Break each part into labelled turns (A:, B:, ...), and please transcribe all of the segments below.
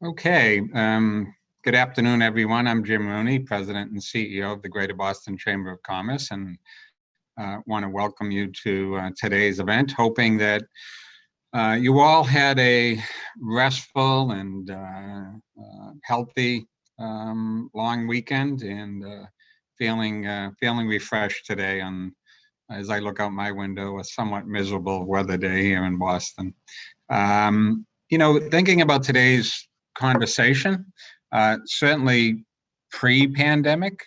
A: Okay. Good afternoon, everyone. I'm Jim Rooney, President and CEO of the Greater Boston Chamber of Commerce, and want to welcome you to today's event, hoping that you all had a restful and healthy long weekend and feeling refreshed today as I look out my window, a somewhat miserable weather day here in Boston. Thinking about today's conversation, certainly pre-pandemic,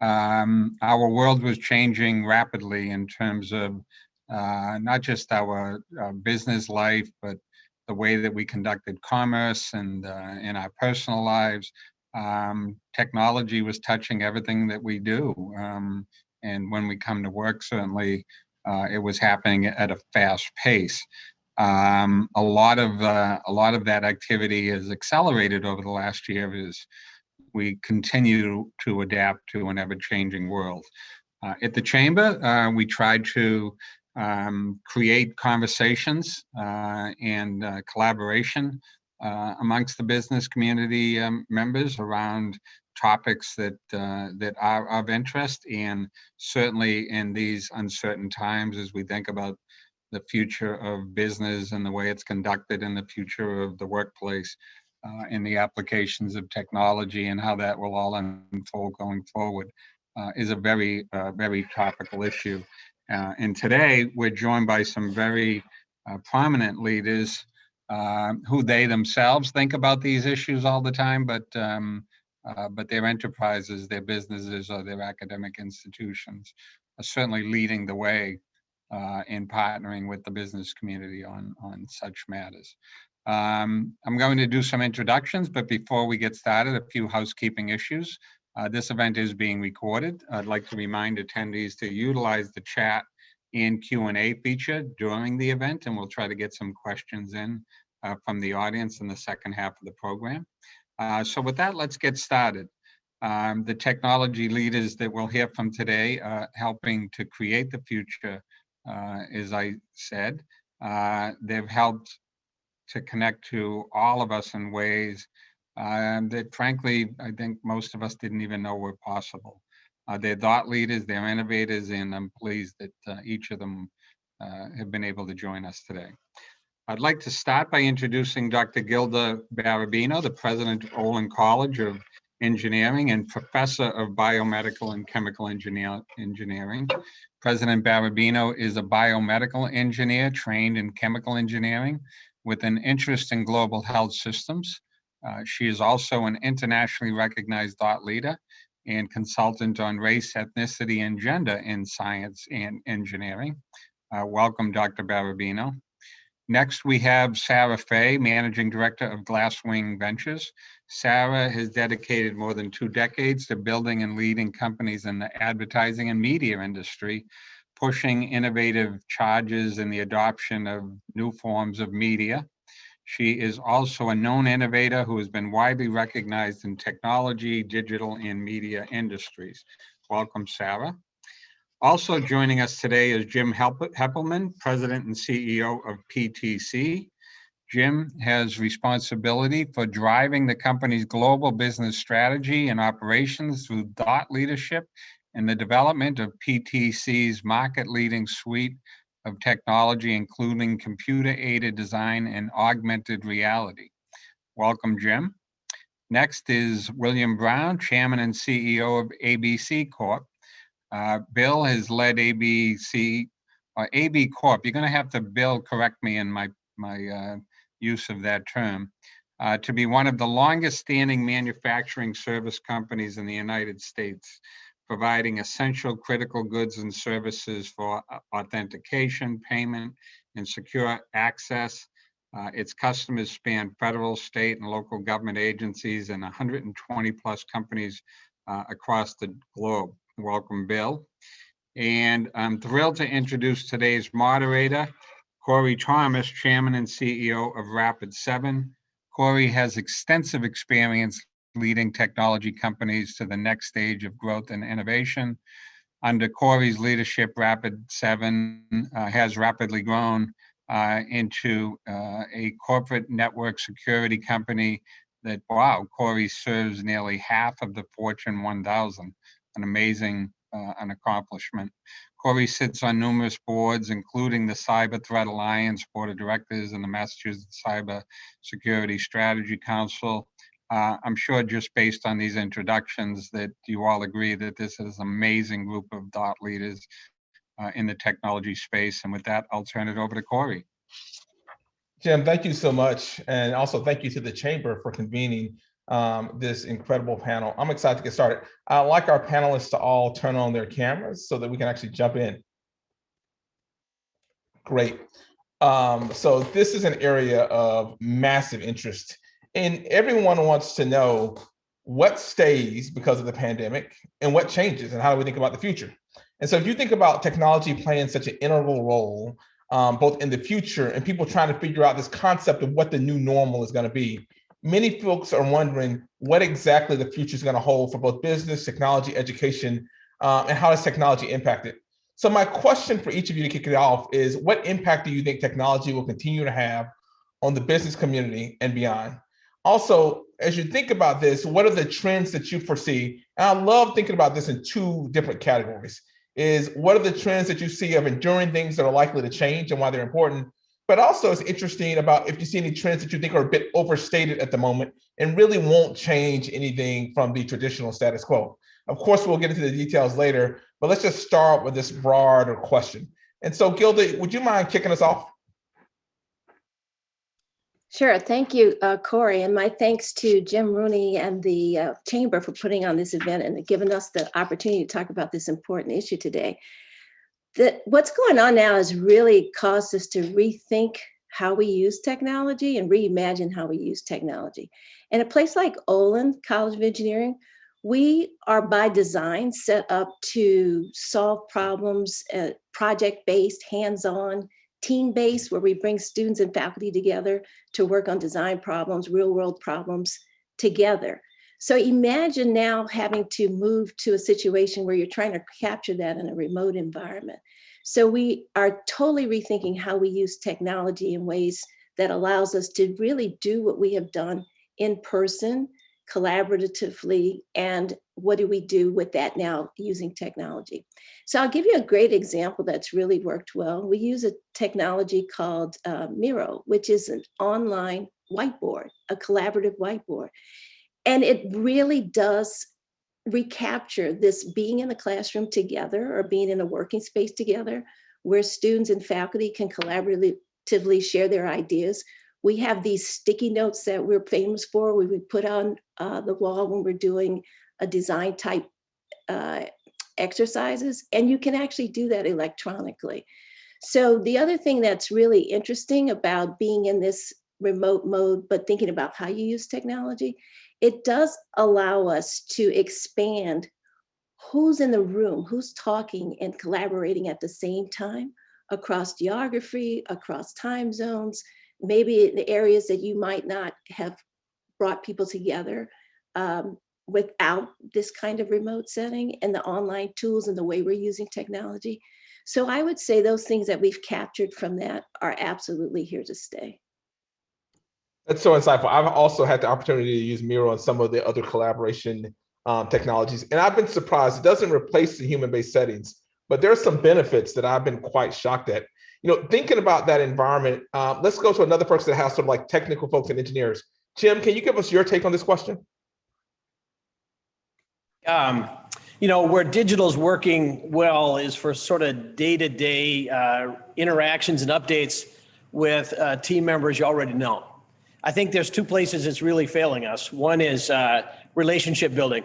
A: our world was changing rapidly in terms of not just our business life, but the way that we conducted commerce and in our personal lives. Technology was touching everything that we do. And when we come to work, certainly it was happening at a fast pace. A lot of that activity has accelerated over the last year as we continue to adapt to an ever-changing world. At the Chamber, we tried to create conversations and collaboration amongst the business community members around topics that are of interest, and certainly in these uncertain times as we think about the future of business and the way it's conducted and the future of the workplace and the applications of technology and how that will all unfold going forward is a very topical issue. And today we're joined by some very prominent leaders who they themselves think about these issues all the time, but their enterprises, their businesses, or their academic institutions are certainly leading the way in partnering with the business community on such matters. I'm going to do some introductions, but before we get started, a few housekeeping issues. This event is being recorded. I'd like to remind attendees to utilize the chat and Q&A feature during the event, and we'll try to get some questions in from the audience in the second half of the program. So with that, let's get started. The technology leaders that we'll hear from today helping to create the future, as I said, they've helped to connect to all of us in ways that frankly, I think most of us didn't even know were possible. They're thought leaders, they're innovators, and I'm pleased that each of them have been able to join us today. I'd like to start by introducing Dr. Gilda Barabino, the president of Olin College of Engineering and professor of biomedical and chemical engineering. President Barabino is a biomedical engineer trained in chemical engineering with an interest in global health systems. She is also an internationally recognized thought leader and consultant on race, ethnicity, and gender in science and engineering. Welcome, Dr. Barabino. Next, we have Sarah Faye, Managing Director of Glasswing Ventures. Sarah has dedicated more than 2 decades to building and leading companies in the advertising and media industry, pushing innovative charges in the adoption of new forms of media. She is also a known innovator who has been widely recognized in technology, digital, and media industries. Welcome, Sarah. Also joining us today is Jim Heppelman, President and CEO of PTC. Jim has responsibility for driving the company's global business strategy and operations through thought leadership and the development of PTC's market-leading suite of technology, including computer-aided design and augmented reality. Welcome, Jim. Next is William Brown, Chairman and CEO of ABC Corp. Bill has led ABC, or AB Corp. You're going to have to, Bill, correct me in my use of that term, to be one of the longest standing manufacturing service companies in the United States, providing essential critical goods and services for authentication, payment, and secure access. Its customers span federal, state, and local government agencies and 120 plus companies across the globe. Welcome, Bill. And I'm thrilled to introduce today's moderator, Corey Thomas, Chairman and CEO of Rapid7. Corey has extensive experience leading technology companies to the next stage of growth and innovation. Under Corey's leadership, Rapid7 has rapidly grown into a corporate network security company that, wow, Corey serves nearly half of the Fortune 1000, an amazing an accomplishment. Corey sits on numerous boards, including the Cyber Threat Alliance Board of Directors and the Massachusetts Cyber Security Strategy Council. I'm sure just based on these introductions that you all agree that this is an amazing group of thought leaders in the technology space. And with that, I'll turn it over to Corey.
B: Jim, thank you so much. And also thank you to the Chamber for convening this incredible panel. I'm excited to get started. I'd like our panelists to all turn on their cameras so that we can actually jump in. Great. So this is an area of massive interest, and everyone wants to know what stays because of the pandemic and what changes and how do we think about the future. And so if you think about technology playing such an integral role, both in the future and people trying to figure out this concept of what the new normal is going to be, many folks are wondering what exactly the future is going to hold for both business, technology, education, and how does technology impact it? So my question for each of you to kick it off is, what impact do you think technology will continue to have on the business community and beyond? Also, as you think about this, what are the trends that you foresee? And I love thinking about this in two different categories. Is what are the trends that you see of enduring things that are likely to change and why they're important? But also it's interesting about if you see any trends that you think are a bit overstated at the moment and really won't change anything from the traditional status quo. Of course, we'll get into the details later, but let's just start with this broader question. And so Gilda, would you mind kicking us off?
C: Sure, thank you, Corey, and my thanks to Jim Rooney and the Chamber for putting on this event and giving us the opportunity to talk about this important issue today. What's going on now has really caused us to rethink how we use technology and reimagine how we use technology. In a place like Olin College of Engineering, we are by design set up to solve problems, project-based, hands-on, team-based, where we bring students and faculty together to work on design problems, real-world problems together. So imagine now having to move to a situation where you're trying to capture that in a remote environment. So we are totally rethinking how we use technology in ways that allows us to really do what we have done in person, collaboratively, and what do we do with that now using technology? So I'll give you a great example that's really worked well. We use a technology called Miro, which is an online whiteboard, a collaborative whiteboard. And it really does recapture this being in the classroom together or being in a working space together where students and faculty can collaboratively share their ideas. We have these sticky notes that we're famous for, we put on the wall when we're doing a design type exercises, and you can actually do that electronically. So the other thing that's really interesting about being in this remote mode, but thinking about how you use technology, it does allow us to expand who's in the room, who's talking and collaborating at the same time across geography, across time zones, maybe the areas that you might not have brought people together without this kind of remote setting and the online tools and the way we're using technology. So I would say those things that we've captured from that are absolutely here to stay.
B: That's so insightful. I've also had the opportunity to use Miro and some of the other collaboration technologies, and I've been surprised. It doesn't replace the human-based settings, but there are some benefits that I've been quite shocked at. You know, thinking about that environment, let's go to another person that has sort of like technical folks and engineers. Jim, can you give us your take on this question?
D: You know, where digital is working well is for sort of day-to-day interactions and updates with team members you already know. I think there's two places it's really failing us. One is relationship building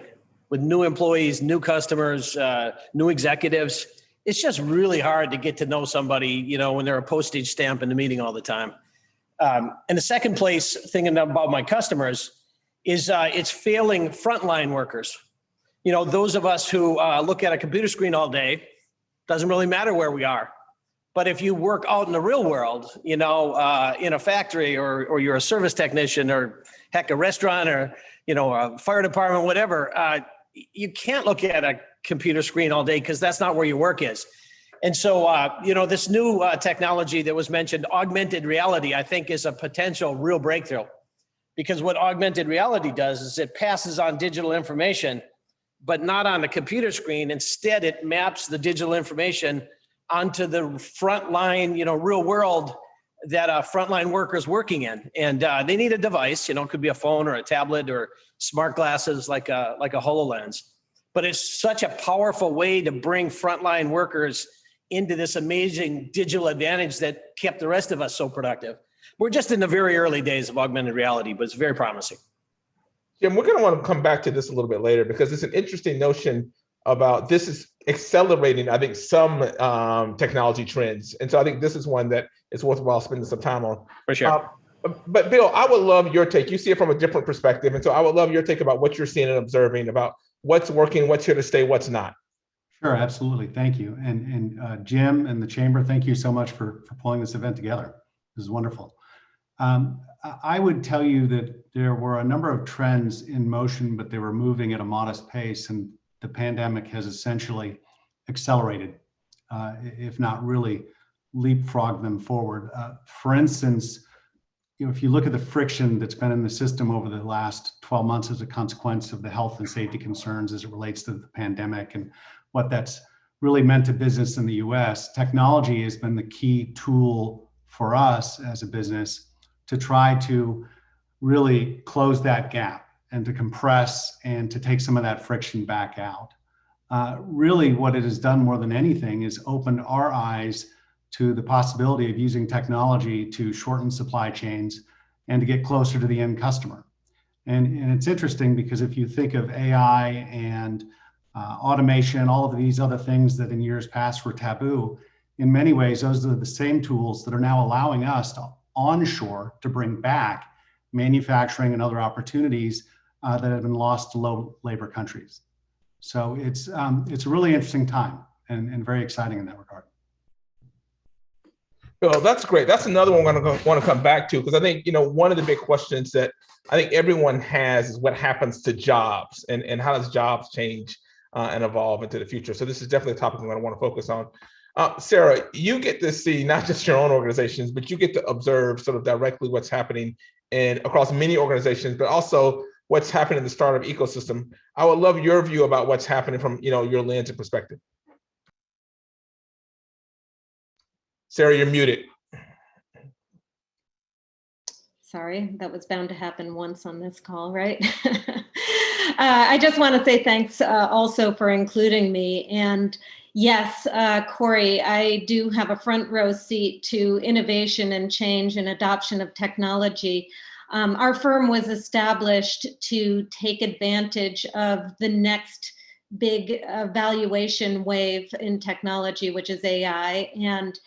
D: with new employees, new customers, new executives. It's just really hard to get to know somebody, you know, when they're a postage stamp in the meeting all the time. And the second place, thinking about my customers, is it's failing frontline workers. You know, those of us who look at a computer screen all day, doesn't really matter where we are. But if you work out in the real world, you know, in a factory or you're a service technician or heck, a restaurant or, you know, a fire department, whatever, you can't look at a computer screen all day because that's not where your work is. And so, you know, this new technology that was mentioned, augmented reality, I think is a potential real breakthrough. because what augmented reality does is it passes on digital information, but not on the computer screen. Instead, it maps the digital information onto the frontline, real world that frontline workers working in. And they need a device, it could be a phone or a tablet or smart glasses like a HoloLens. But it's such a powerful way to bring frontline workers into this amazing digital advantage that kept the rest of us so productive. We're just in the very early days of augmented reality, but it's very promising.
B: Jim, we're going to want to come back to this a little bit later because it's an interesting notion about this is accelerating, I think, some technology trends. And so I think this is one that is worthwhile spending some time on.
D: For sure.
B: But Bill, I would love your take. You see it from a different perspective. And so I would love your take about what you're seeing and observing about what's working, what's here to stay, what's not.
E: Sure, absolutely. Thank you. And Jim and the Chamber, thank you so much for pulling this event together. This is wonderful. I would tell you that there were a number of trends in motion, but they were moving at a modest pace, and the pandemic has essentially accelerated, if not really leapfrogged them forward. For instance, if you look at the friction that's been in the system over the last 12 months as a consequence of the health and safety concerns as it relates to the pandemic and what that's really meant to business in the US, technology has been the key tool for us as a business to try to really close that gap and to compress and to take some of that friction back out. Really what it has done more than anything is opened our eyes to the possibility of using technology to shorten supply chains and to get closer to the end customer. And it's interesting because if you think of AI and automation, all of these other things that in years past were taboo, in many ways, those are the same tools that are now allowing us to onshore to bring back manufacturing and other opportunities that have been lost to low labor countries. So it's a really interesting time and very exciting in that regard.
B: Well, that's great. That's another one I'm going to want to come back to because I think, one of the big questions that I think everyone has is what happens to jobs and how does jobs change and evolve into the future. So this is definitely a topic I'm going to want to focus on. Sarah, you get to see not just your own organizations, but you get to observe sort of directly what's happening across many organizations, but also what's happening in the startup ecosystem. I would love your view about what's happening from your lens and perspective. Sarah, you're muted.
F: Sorry, that was bound to happen once on this call, right? I just want to say thanks also for including me. And yes, Corey, I do have a front row seat to innovation and change and adoption of technology. Our firm was established to take advantage of the next big valuation wave in technology, which is AI. And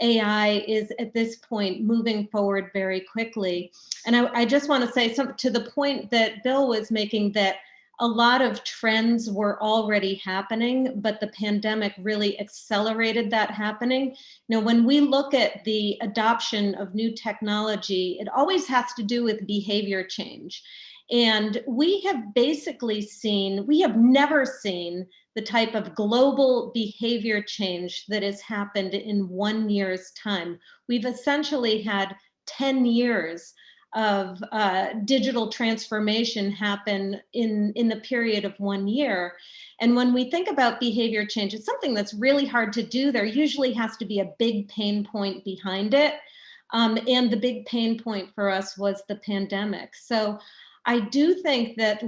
F: AI is at this point moving forward very quickly. And I just want to say something to the point that Bill was making, that a lot of trends were already happening, but the pandemic really accelerated that happening. When we look at the adoption of new technology, it always has to do with behavior change. And we have never seen the type of global behavior change that has happened in 1 year's time. We've essentially had 10 years of digital transformation happen in the period of 1 year. And when we think about behavior change, it's something that's really hard to do. There usually has to be a big pain point behind it. And the big pain point for us was the pandemic. So I do think that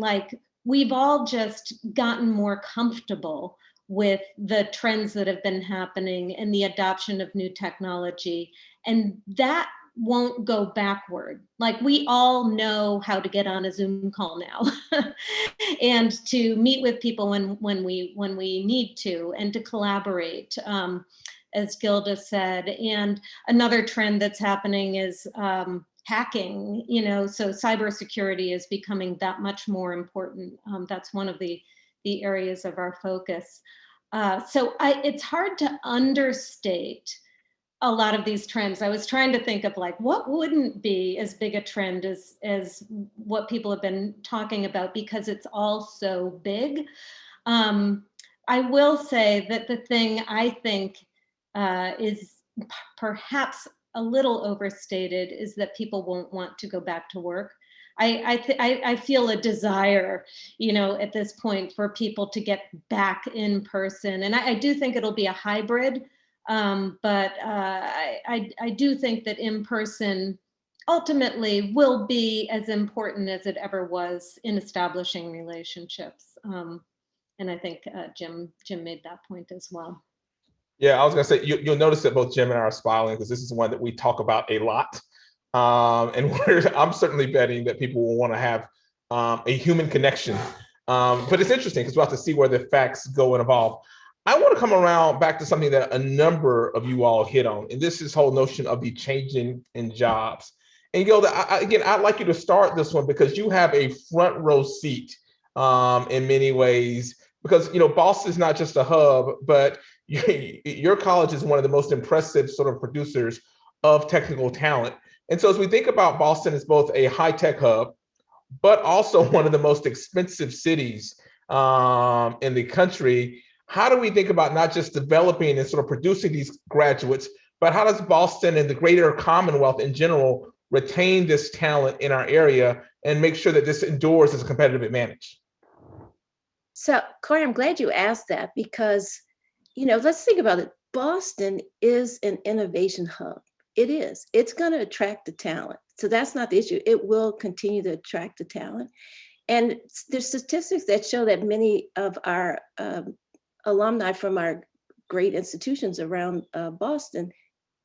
F: we've all just gotten more comfortable with the trends that have been happening and the adoption of new technology. And that won't go backward. We all know how to get on a Zoom call now and to meet with people when we need to, and to collaborate, as Gilda said. And another trend that's happening is hacking, so cybersecurity is becoming that much more important. That's one of the areas of our focus. So it's hard to understate a lot of these trends. I was trying to think of what wouldn't be as big a trend as what people have been talking about, because it's all so big. I will say that the thing I think is perhaps a little overstated is that people won't want to go back to work. I feel a desire, at this point for people to get back in person. And I do think it'll be a hybrid, but I do think that in person ultimately will be as important as it ever was in establishing relationships. And I think Jim made that point as well.
B: Yeah, I was gonna say, you'll notice that both Jim and I are smiling because this is one that we talk about a lot. And I'm certainly betting that people will want to have a human connection. But it's interesting because we'll have to see where the facts go and evolve. I want to come around back to something that a number of you all hit on, and this is whole notion of the changing in jobs. And Gilda, again, I'd like you to start this one because you have a front row seat in many ways, because Boston is not just a hub, but your college is one of the most impressive sort of producers of technical talent. And so as we think about Boston as both a high-tech hub, but also one of the most expensive cities in the country, how do we think about not just developing and sort of producing these graduates, but how does Boston and the greater Commonwealth in general retain this talent in our area and make sure that this endures as a competitive advantage?
C: So, Corey, I'm glad you asked that because, let's think about it. Boston is an innovation hub. It is. It's going to attract the talent. So that's not the issue. It will continue to attract the talent. And there's statistics that show that many of our alumni from our great institutions around Boston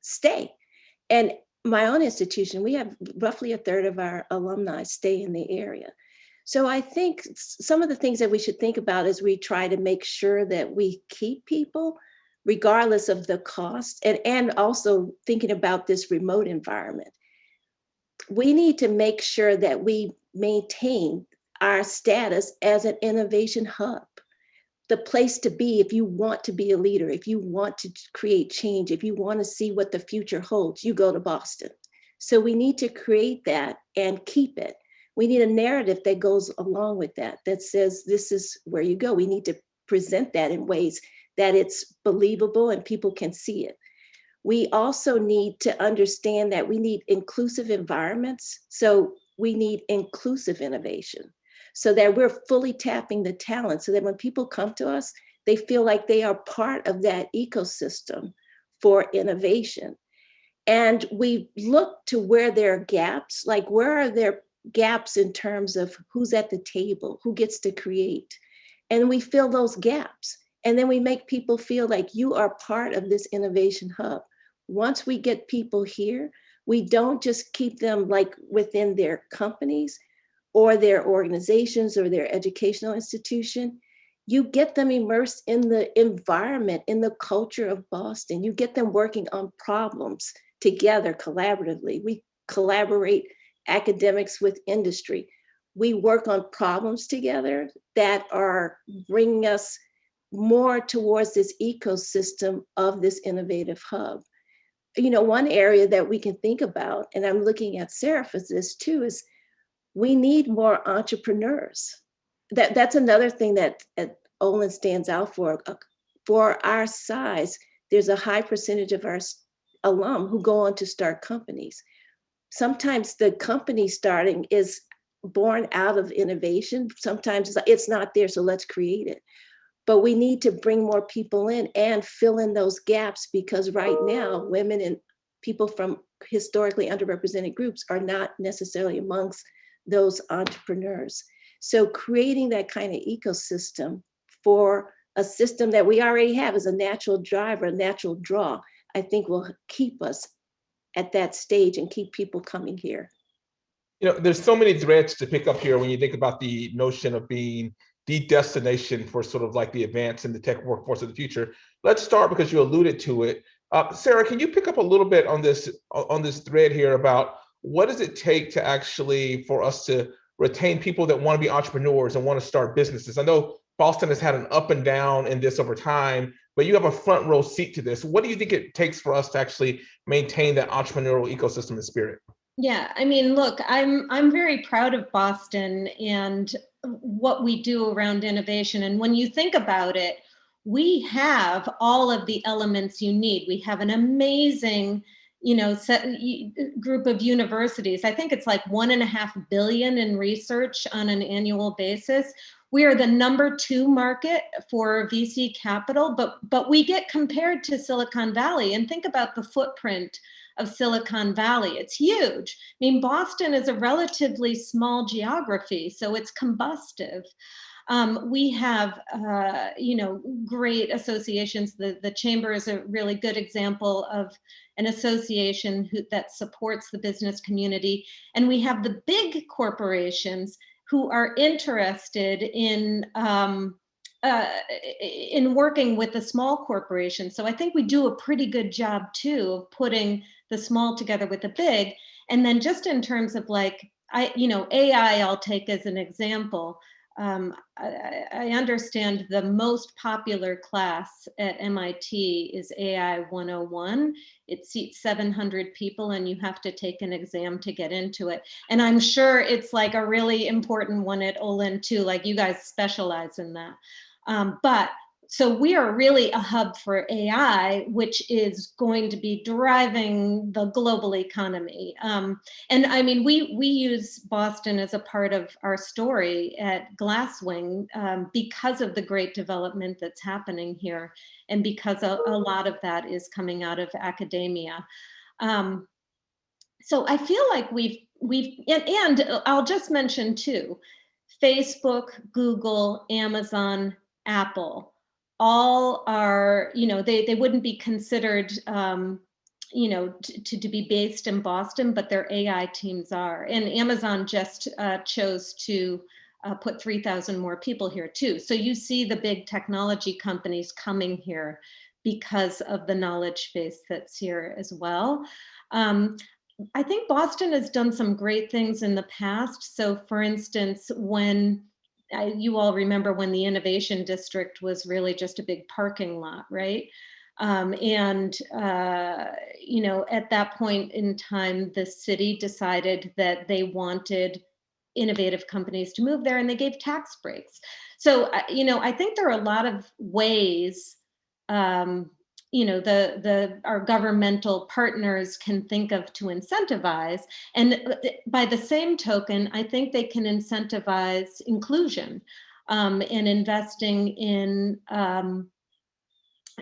C: stay. And my own institution, we have roughly a third of our alumni stay in the area. So I think some of the things that we should think about as we try to make sure that we keep people, regardless of the cost, and also thinking about this remote environment. We need to make sure that we maintain our status as an innovation hub, the place to be if you want to be a leader, if you want to create change, if you want to see what the future holds, you go to Boston. So we need to create that and keep it. We need a narrative that goes along with that, that says this is where you go. We need to present that in ways that it's believable and people can see it. We also need to understand that we need inclusive environments. So we need inclusive innovation so that we're fully tapping the talent so that when people come to us, they feel like they are part of that ecosystem for innovation. And we look to where there are gaps, like where are there gaps in terms of who's at the table, who gets to create, and we fill those gaps. And then we make people feel like you are part of this innovation hub. Once we get people here, we don't just keep them like within their companies or their organizations or their educational institution. You get them immersed in the environment, in the culture of Boston. You get them working on problems together collaboratively. We collaborate academics with industry. We work on problems together that are bringing us more towards this ecosystem of this innovative hub. One area that we can think about, and I'm looking at Sarah for this too, is we need more entrepreneurs. That's another thing that Olin stands out for. For our size, there's a high percentage of our alum who go on to start companies. Sometimes the company starting is born out of innovation. Sometimes it's not there, so let's create it. But we need to bring more people in and fill in those gaps because right now, women and people from historically underrepresented groups are not necessarily amongst those entrepreneurs. So creating that kind of ecosystem for a system that we already have as a natural driver, a natural draw, I think will keep us at that stage and keep people coming here.
B: There's so many threads to pick up here when you think about the notion of being the destination for sort of like the advance in the tech workforce of the future. Let's start because you alluded to it. Sarah, can you pick up a little bit on this thread here about what does it take to actually for us to retain people that want to be entrepreneurs and want to start businesses? I know Boston has had an up and down in this over time, but you have a front row seat to this. What do you think it takes for us to actually maintain that entrepreneurial ecosystem and spirit?
F: Yeah, I mean, look, I'm very proud of Boston and what we do around innovation. And when you think about it, we have all of the elements you need. We have an amazing group of universities. I think it's like $1.5 billion in research on an annual basis. We are the #2 market for VC capital, but we get compared to Silicon Valley. And think about the footprint of Silicon Valley. It's huge. I mean, Boston is a relatively small geography, so it's combustive. We have, great associations. The Chamber is a really good example of an association that supports the business community. And we have the big corporations who are interested in working with the small corporations. So I think we do a pretty good job too of putting the small together with the big. And then just in terms of AI, I'll take as an example. I understand the most popular class at MIT is AI 101. It seats 700 people and you have to take an exam to get into it. And I'm sure it's like a really important one at Olin too, like you guys specialize in that. So we are really a hub for AI, which is going to be driving the global economy. And I mean, we use Boston as a part of our story at Glasswing because of the great development that's happening here, and because a lot of that is coming out of academia. So I feel like and I'll just mention too, Facebook, Google, Amazon, Apple, all are, they wouldn't be considered, to be based in Boston, but their AI teams are. And Amazon just chose to put 3,000 more people here too. So you see the big technology companies coming here because of the knowledge base that's here as well. I think Boston has done some great things in the past. So for instance, when you all remember when the Innovation District was really just a big parking lot, right? At that point in time, the city decided that they wanted innovative companies to move there, and they gave tax breaks. So, I think there are a lot of ways, our governmental partners can think of to incentivize. And by the same token, I think they can incentivize inclusion and investing in,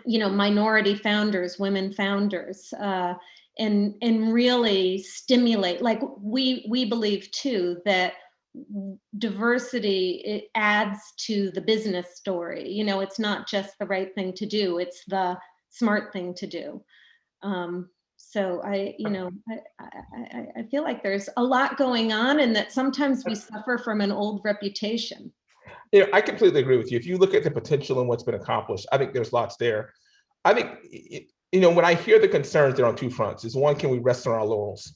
F: minority founders, women founders, and really stimulate. Like we believe too that diversity, it adds to the business story. It's not just the right thing to do, it's the smart thing to do. So I feel like there's a lot going on, and that sometimes we suffer from an old reputation.
B: I completely agree with you. If you look at the potential and what's been accomplished, I think there's lots there. I think, when I hear the concerns, they're on two fronts. Is one, can we rest on our laurels?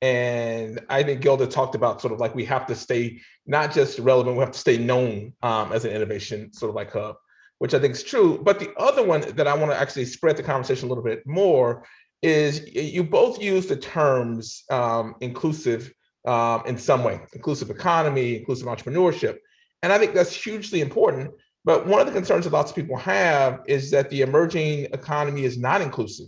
B: And I think Gilda talked about sort of like we have to stay not just relevant, we have to stay known as an innovation sort of like hub, which I think is true. But the other one that I want to actually spread the conversation a little bit more is you both use the terms inclusive in some way, inclusive economy, inclusive entrepreneurship. And I think that's hugely important. But one of the concerns that lots of people have is that the emerging economy is not inclusive.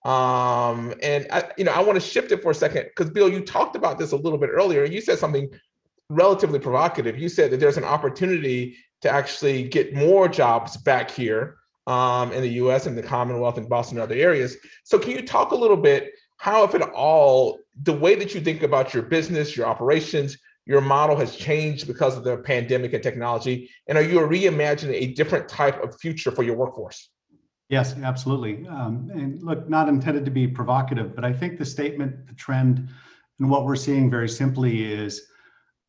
B: And I want to shift it for a second, because Bill, you talked about this a little bit earlier. You said something relatively provocative. You said that there's an opportunity to actually get more jobs back here in the US and the Commonwealth and Boston and other areas. So can you talk a little bit how, if at all, the way that you think about your business, your operations, your model has changed because of the pandemic and technology? And are you reimagining a different type of future for your workforce?
E: Yes, absolutely. And look, not intended to be provocative, but I think the statement, the trend, and what we're seeing very simply is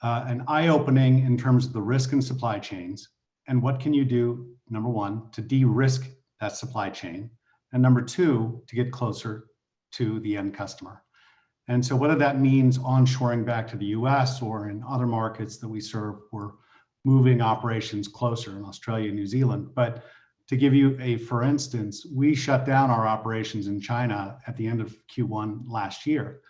E: an eye-opening in terms of the risk in supply chains. And what can you do, number one, to de-risk that supply chain? And number two, to get closer to the end customer. And so whether that means onshoring back to the US or in other markets that we serve, we're moving operations closer in Australia and New Zealand. But to give you for instance, we shut down our operations in China at the end of Q1 last year.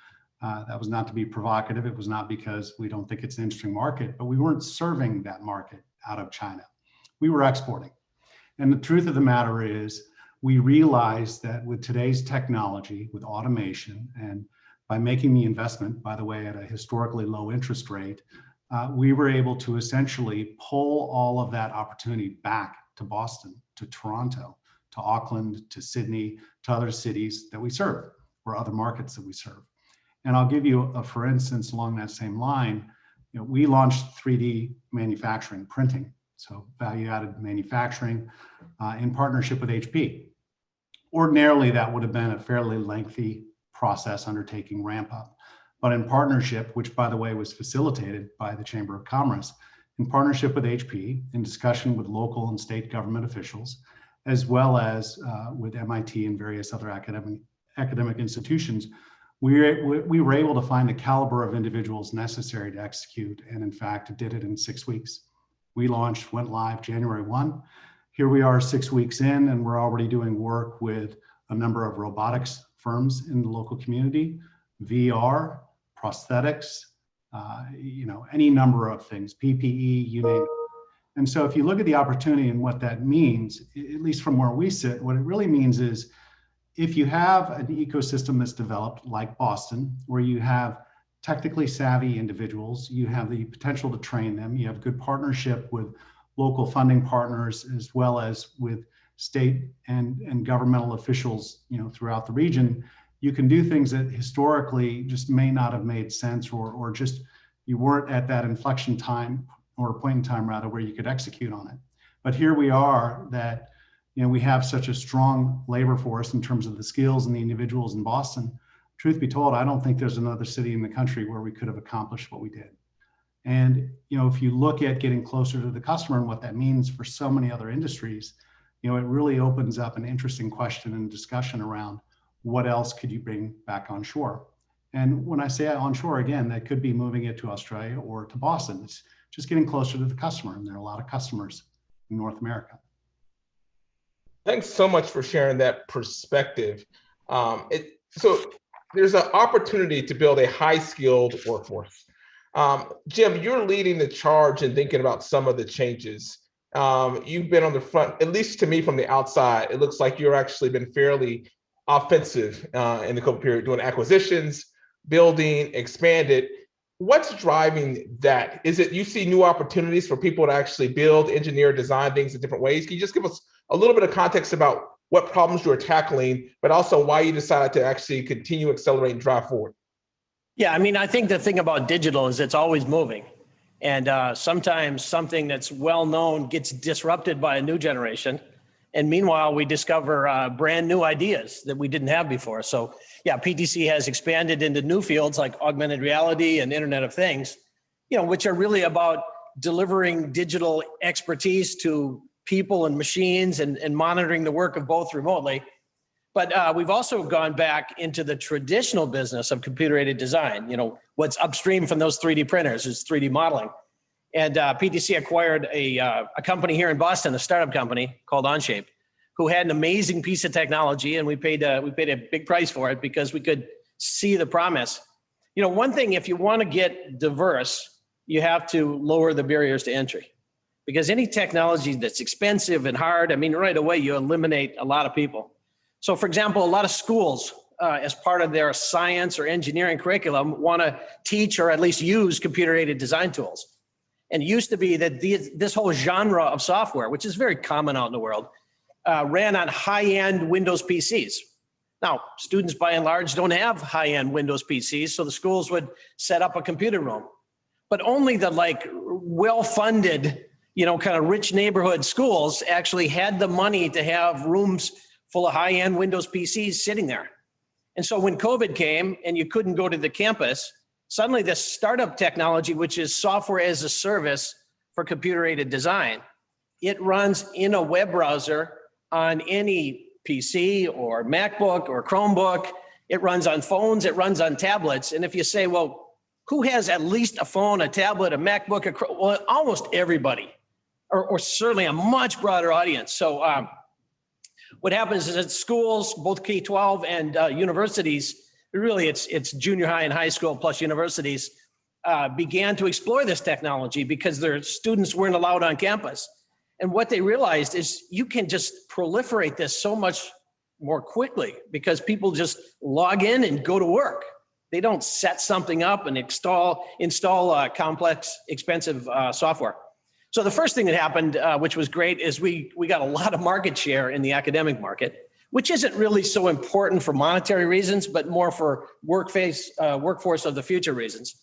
E: That was not to be provocative. It was not because we don't think it's an interesting market, but we weren't serving that market out of China. We were exporting. And the truth of the matter is, we realized that with today's technology, with automation, and by making the investment, by the way, at a historically low interest rate, we were able to essentially pull all of that opportunity back to Boston, to Toronto, to Auckland, to Sydney, to other cities that we serve, or other markets that we serve. And I'll give you a for instance along that same line. We launched 3D manufacturing, printing, so value-added manufacturing in partnership with HP. Ordinarily, that would have been a fairly lengthy process undertaking ramp up, but in partnership, which by the way was facilitated by the Chamber of Commerce, in partnership with HP, in discussion with local and state government officials, as well as with MIT and various other academic institutions, we were able to find the caliber of individuals necessary to execute, and in fact, did it in 6 weeks. We launched, went live January 1. Here we are 6 weeks in, and we're already doing work with a number of robotics firms in the local community, VR, prosthetics, any number of things, PPE, you name it. And so if you look at the opportunity and what that means, at least from where we sit, what it really means is if you have an ecosystem that's developed like Boston, where you have technically savvy individuals, you have the potential to train them, you have good partnership with local funding partners, as well as with state and governmental officials, throughout the region, you can do things that historically just may not have made sense, or just you weren't at that inflection time or point in time rather where you could execute on it. But here we are that, we have such a strong labor force in terms of the skills and the individuals in Boston. Truth be told, I don't think there's another city in the country where we could have accomplished what we did. And, if you look at getting closer to the customer and what that means for so many other industries, it really opens up an interesting question and discussion around what else could you bring back on shore? And when I say onshore, again, that could be moving it to Australia or to Boston. It's just getting closer to the customer, and there are a lot of customers in North America.
B: Thanks so much for sharing that perspective. So there's an opportunity to build a high-skilled workforce. Jim, you're leading the charge in thinking about some of the changes. You've been on the front, at least to me from the outside, it looks like you're actually been fairly offensive in the COVID period, doing acquisitions, building, expanded. What's driving that? Is it you see new opportunities for people to actually build, engineer, design things in different ways? Can you just give us a little bit of context about what problems you're tackling, but also why you decided to actually continue, accelerate, and drive forward?
D: Yeah, I think the thing about digital is it's always moving. And sometimes something that's well known gets disrupted by a new generation. And meanwhile, we discover brand new ideas that we didn't have before. So yeah, PTC has expanded into new fields like augmented reality and Internet of Things, which are really about delivering digital expertise to people and machines and monitoring the work of both remotely. But we've also gone back into the traditional business of computer-aided design. What's upstream from those 3D printers is 3D modeling. And PTC acquired a company here in Boston, a startup company called Onshape, who had an amazing piece of technology, and we paid a big price for it because we could see the promise. One thing, if you want to get diverse, you have to lower the barriers to entry, because any technology that's expensive and hard, right away you eliminate a lot of people. So for example, a lot of schools, as part of their science or engineering curriculum, want to teach or at least use computer-aided design tools. And it used to be that this whole genre of software, which is very common out in the world, ran on high-end Windows PCs. Now, students by and large don't have high-end Windows PCs, so the schools would set up a computer room. But only the well-funded, kind of rich neighborhood schools actually had the money to have rooms full of high-end Windows PCs sitting there. And so when COVID came and you couldn't go to the campus, suddenly this startup technology, which is software as a service for computer-aided design, it runs in a web browser on any PC or MacBook or Chromebook. It runs on phones, it runs on tablets. And if you say, well, who has at least a phone, a tablet, a MacBook, well, almost everybody, or certainly a much broader audience. So what happens is that schools, both K-12 and universities, really it's junior high and high school plus universities, began to explore this technology because their students weren't allowed on campus. And what they realized is you can just proliferate this so much more quickly because people just log in and go to work. They don't set something up and install complex, expensive software. So the first thing that happened, which was great, is we got a lot of market share in the academic market, which isn't really so important for monetary reasons, but more for workforce of the future reasons.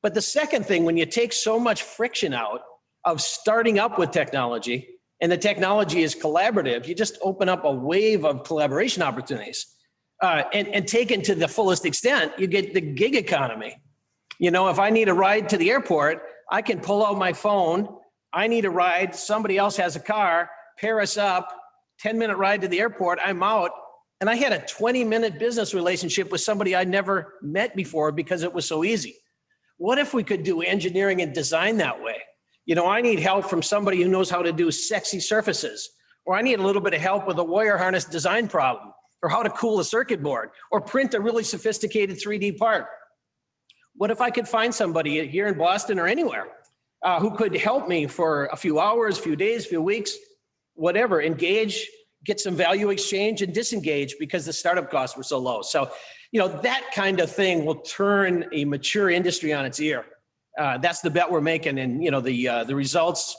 D: But the second thing, when you take so much friction out of starting up with technology, and the technology is collaborative, you just open up a wave of collaboration opportunities. And taken to the fullest extent, you get the gig economy. You know, if I need a ride to the airport, I can pull out my phone. I need a ride. Somebody else has a car, pair us up, 10-minute ride to the airport, I'm out. And I had a 20-minute business relationship with somebody I'd never met before because it was so easy. What if we could do engineering and design that way? You know, I need help from somebody who knows how to do sexy surfaces, or I need a little bit of help with a wire harness design problem, or how to cool a circuit board, or print a really sophisticated 3D part. What if I could find somebody here in Boston or anywhere who could help me for a few hours, few days, few weeks, whatever, engage, get some value exchange, and disengage because the startup costs were so low. So, you know, that kind of thing will turn a mature industry on its ear. That's the bet we're making. And, you know, the results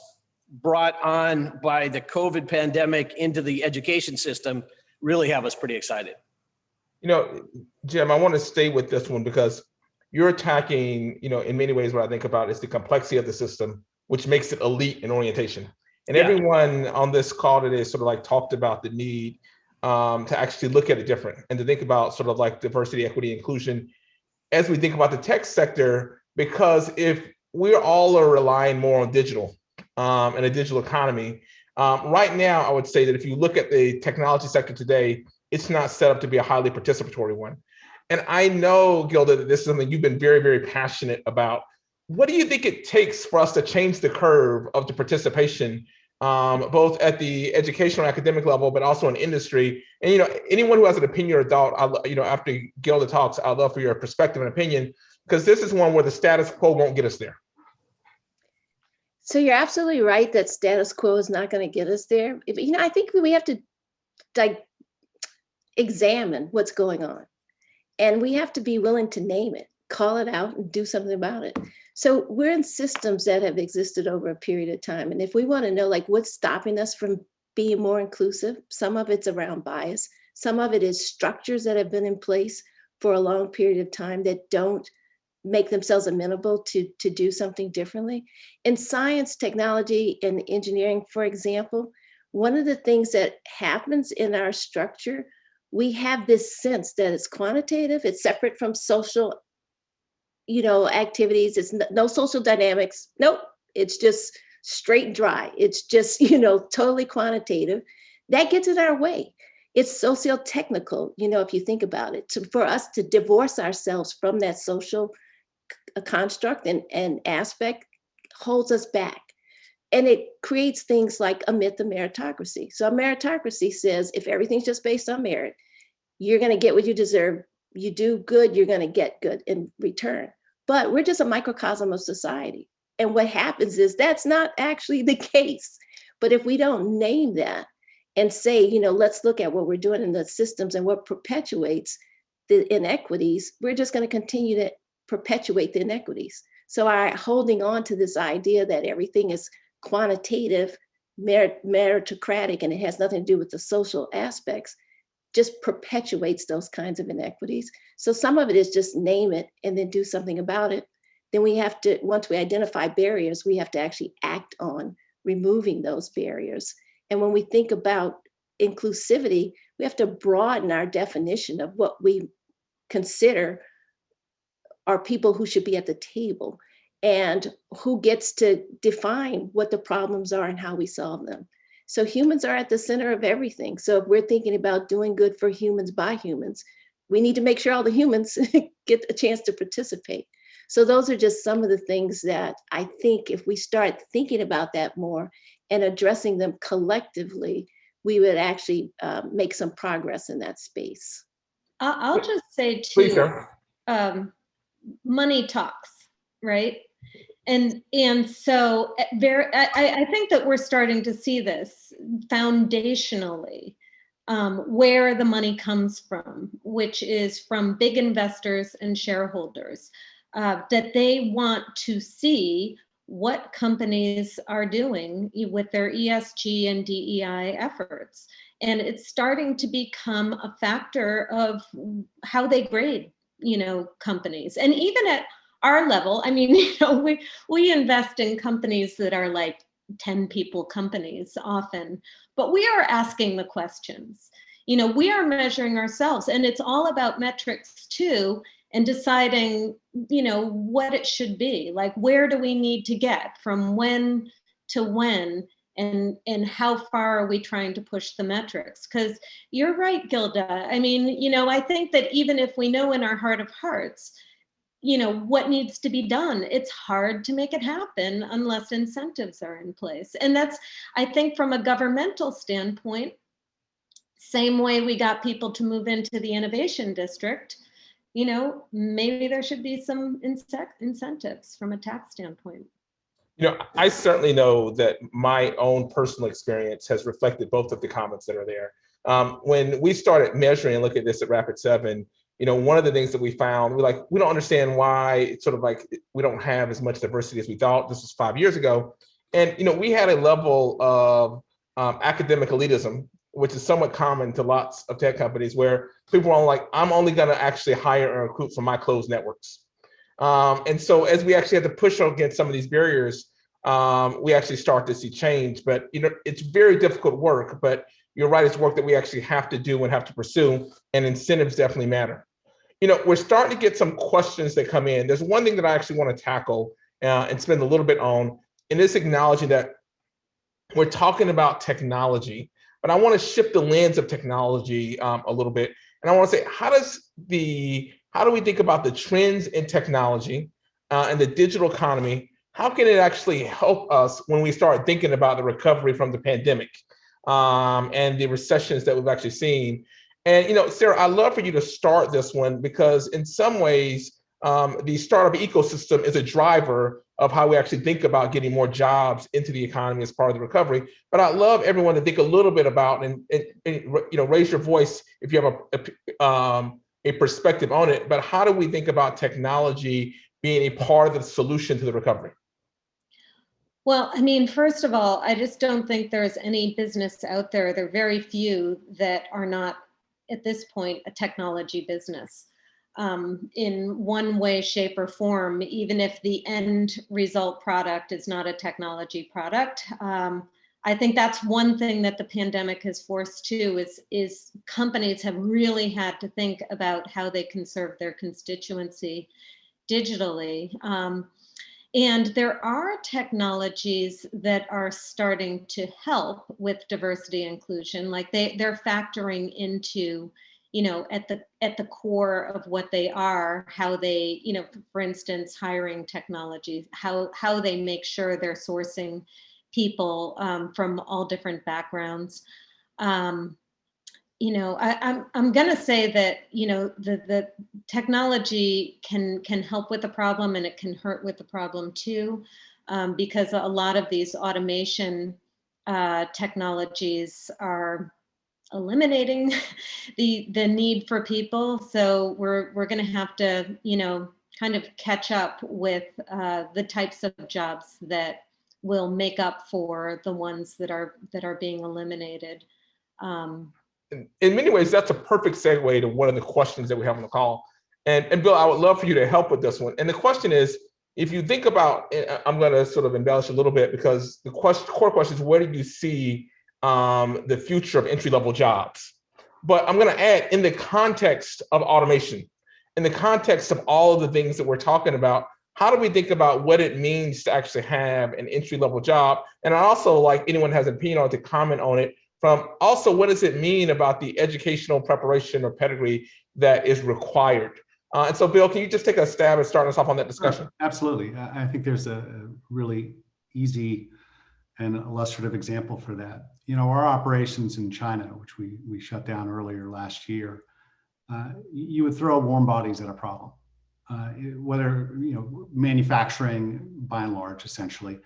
D: brought on by the COVID pandemic into the education system really have us pretty excited.
B: You know, Jim, I want to stay with this one because you're attacking, you know, in many ways, what I think about is the complexity of the system, which makes it elite in orientation. And everyone on this call today sort of like talked about the need to actually look at it different and to think about sort of like diversity, equity, inclusion as we think about the tech sector, because if we all are relying more on digital and a digital economy, right now, I would say that if you look at the technology sector today, it's not set up to be a highly participatory one. And I know, Gilda, that this is something you've been very, very passionate about. What do you think it takes for us to change the curve of the participation, both at the educational academic level, but also in industry? And, you know, anyone who has an opinion or thought, you know, after Gilda talks, I'd love for your perspective and opinion, because this is one where the status quo won't get us there.
C: So you're absolutely right that status quo is not going to get us there. You know, I think we have to examine what's going on, and we have to be willing to name it, call it out, and do something about it. So we're in systems that have existed over a period of time. And if we want to know like what's stopping us from being more inclusive, some of it's around bias. Some of it is structures that have been in place for a long period of time that don't make themselves amenable to do something differently. In science, technology, and engineering, for example, one of the things that happens in our structure, we have this sense that it's quantitative, it's separate from social, you know, activities. It's no social dynamics. Nope. It's just straight and dry. It's just, you know, totally quantitative. That gets in our way. It's socio-technical, you know, if you think about it. For us to divorce ourselves from that social construct and aspect holds us back. And it creates things like a myth of meritocracy. So a meritocracy says if everything's just based on merit, you're going to get what you deserve. You do good, you're going to get good in return. But we're just a microcosm of society. And what happens is that's not actually the case. But if we don't name that and say, you know, let's look at what we're doing in the systems and what perpetuates the inequities, we're just going to continue to perpetuate the inequities. So our holding on to this idea that everything is quantitative, meritocratic, and it has nothing to do with the social aspects, just perpetuates those kinds of inequities. So some of it is just name it and then do something about it. Then we have to, once we identify barriers, we have to actually act on removing those barriers. And when we think about inclusivity, we have to broaden our definition of what we consider are people who should be at the table and who gets to define what the problems are and how we solve them. So humans are at the center of everything. So if we're thinking about doing good for humans by humans, we need to make sure all the humans get a chance to participate. So those are just some of the things that I think if we start thinking about that more and addressing them collectively, we would actually make some progress in that space.
F: I'll just say
B: Please,
F: too, money talks, right? And so I think that we're starting to see this foundationally, where the money comes from, which is from big investors and shareholders, that they want to see what companies are doing with their ESG and DEI efforts. And it's starting to become a factor of how they grade, companies. And even at our level, I mean, we invest in companies that are like 10 people companies often, but we are asking the questions. We are measuring ourselves, and it's all about metrics too, and deciding, what it should be. Like, where do we need to get from when to when, and how far are we trying to push the metrics? Because you're right, Gilda. I mean, I think that even if we know in our heart of hearts, what needs to be done, it's hard to make it happen unless incentives are in place. And that's, I think, from a governmental standpoint, same way we got people to move into the innovation district, maybe there should be some incentives from a tax standpoint.
B: I certainly know that my own personal experience has reflected both of the comments that are there. When we started measuring and looking at this at Rapid7, one of the things that we found, we don't understand why it's sort of like we don't have as much diversity as we thought. This was 5 years ago. And, we had a level of academic elitism, which is somewhat common to lots of tech companies, where people are like, I'm only going to actually hire and recruit from my closed networks. And so as we actually had to push against some of these barriers, we actually start to see change. But, it's very difficult work, but you're right, it's work that we actually have to do and have to pursue, and incentives definitely matter. We're starting to get some questions that come in. There's one thing that I actually want to tackle and spend a little bit on, and it's acknowledging that we're talking about technology, but I want to shift the lens of technology a little bit. And I want to say, how do we think about the trends in technology and the digital economy? How can it actually help us when we start thinking about the recovery from the pandemic and the recessions that we've actually seen? And, Sarah, I'd love for you to start this one, because in some ways, the startup ecosystem is a driver of how we actually think about getting more jobs into the economy as part of the recovery. But I'd love everyone to think a little bit about and raise your voice if you have a perspective on it. But how do we think about technology being a part of the solution to the recovery?
F: Well, I mean, first of all, I just don't think there's any business out there. There are very few that are not, at this point, a technology business in one way, shape, or form, even if the end result product is not a technology product. I think that's one thing that the pandemic has forced too, is companies have really had to think about how they can serve their constituency digitally. And there are technologies that are starting to help with diversity and inclusion, like they're factoring into, at the core of what they are, how they, for instance, hiring technologies, how they make sure they're sourcing people from all different backgrounds. I'm going to say that, the technology can help with the problem, and it can hurt with the problem too, because a lot of these automation technologies are eliminating the need for people. So we're going to have to, kind of catch up with the types of jobs that will make up for the ones that are being eliminated.
B: In many ways, that's a perfect segue to one of the questions that we have on the call. And Bill, I would love for you to help with this one. And the question is, if you think about, I'm going to sort of embellish a little bit, because the core question is, where do you see the future of entry-level jobs? But I'm going to add, in the context of automation, in the context of all of the things that we're talking about, how do we think about what it means to actually have an entry-level job? And I also, like, anyone has an opinion on to comment on it. From also, what does it mean about the educational preparation or pedigree that is required? And so, Bill, can you just take a stab at starting us off on that discussion?
E: Absolutely. I think there's a really easy and illustrative example for that. Our operations in China, which we shut down earlier last year, you would throw warm bodies at a problem. whether, manufacturing by and large, essentially,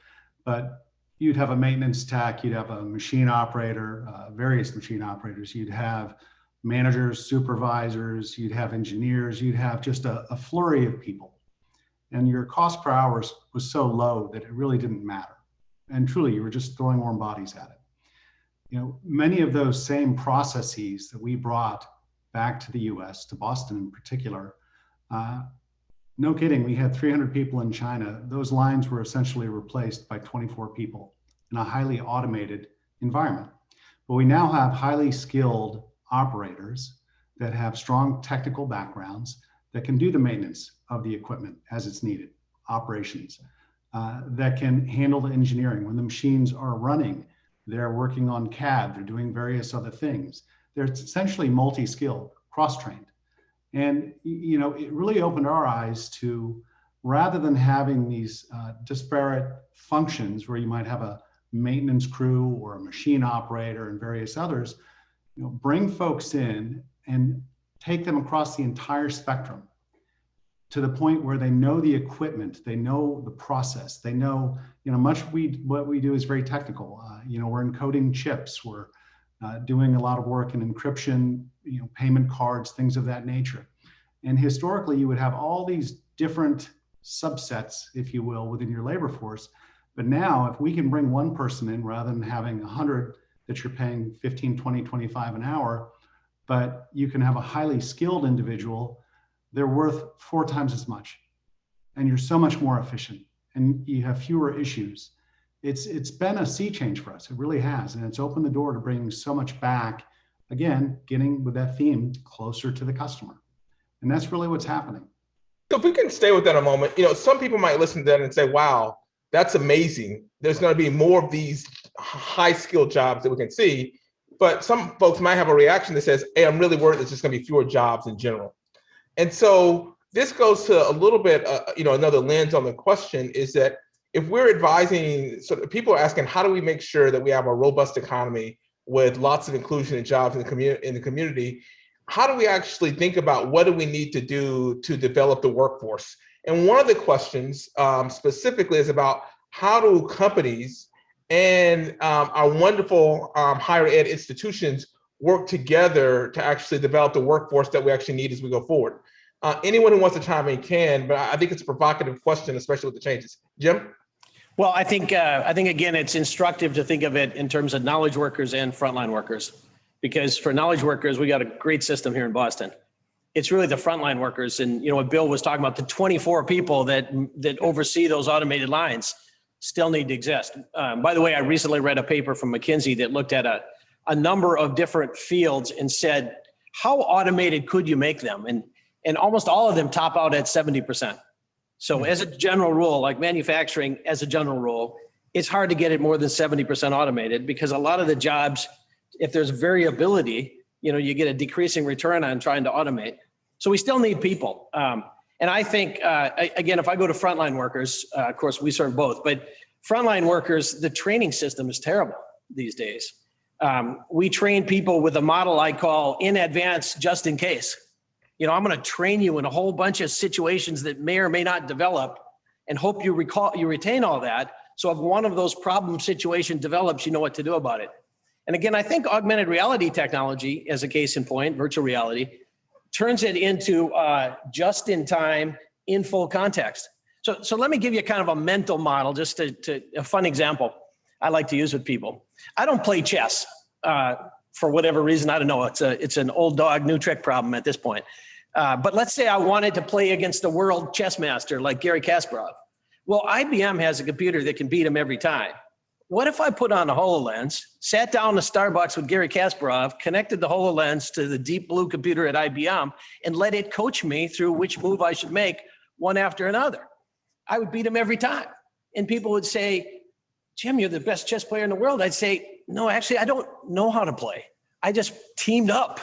E: but you'd have a maintenance tech, you'd have a machine operator, various machine operators, you'd have managers, supervisors, you'd have engineers, you'd have just a flurry of people. And your cost per hour was so low that it really didn't matter. And truly, you were just throwing warm bodies at it. Many of those same processes that we brought back to the US, to Boston in particular, no kidding, we had 300 people in China. Those lines were essentially replaced by 24 people in a highly automated environment. But we now have highly skilled operators that have strong technical backgrounds that can do the maintenance of the equipment as it's needed, operations, that can handle the engineering. When the machines are running, they're working on CAD, they're doing various other things. They're essentially multi-skilled, cross-trained. And, it really opened our eyes to, rather than having these disparate functions where you might have a maintenance crew or a machine operator and various others, bring folks in and take them across the entire spectrum to the point where they know the equipment, they know the process, they know, what we do is very technical. We're encoding chips, we're doing a lot of work in encryption, payment cards, things of that nature. And historically, you would have all these different subsets, if you will, within your labor force. But now, if we can bring one person in rather than having 100 that you're paying 15, 20, 25 an hour, but you can have a highly skilled individual, they're worth 4 times as much. And you're so much more efficient and you have fewer issues. It's been a sea change for us. It really has. And it's opened the door to bring so much back, again, getting with that theme closer to the customer. And that's really what's happening.
B: So if we can stay with that a moment, some people might listen to that and say, wow, that's amazing. There's going to be more of these high skilled jobs that we can see. But some folks might have a reaction that says, hey, I'm really worried there's just going to be fewer jobs in general. And so this goes to a little bit, another lens on the question is that if we're advising, so people are asking, how do we make sure that we have a robust economy with lots of inclusion and jobs in the community? How do we actually think about what do we need to do to develop the workforce? And one of the questions specifically is about how do companies and our wonderful higher ed institutions work together to actually develop the workforce that we actually need as we go forward? Anyone who wants to chime in can, but I think it's a provocative question, especially with the changes. Jim?
D: Well, I think again, it's instructive to think of it in terms of knowledge workers and frontline workers, because for knowledge workers, we got a great system here in Boston. It's really the frontline workers. And, what Bill was talking about, the 24 people that oversee those automated lines still need to exist. By the way, I recently read a paper from McKinsey that looked at a number of different fields and said, how automated could you make them? And almost all of them top out at 70%. So as a general rule, like manufacturing, as a general rule, it's hard to get it more than 70% automated because a lot of the jobs, if there's variability, you get a decreasing return on trying to automate. So we still need people. And I think, again, if I go to frontline workers, of course, we serve both, but frontline workers, the training system is terrible these days. We train people with a model I call in advance, just in case. I'm going to train you in a whole bunch of situations that may or may not develop and hope you retain all that. So if one of those problem situations develops, you know what to do about it. And again, I think augmented reality technology, as a case in point, virtual reality, turns it into just in time, in full context. So let me give you kind of a mental model, just to a fun example I like to use with people. I don't play chess for whatever reason. I don't know. It's an old dog, new trick problem at this point. But let's say I wanted to play against the world chess master like Garry Kasparov. Well, IBM has a computer that can beat him every time. What if I put on a HoloLens, sat down to Starbucks with Garry Kasparov, connected the HoloLens to the Deep Blue computer at IBM, and let it coach me through which move I should make one after another? I would beat him every time. And people would say, Jim, you're the best chess player in the world. I'd say, no, actually, I don't know how to play. I just teamed up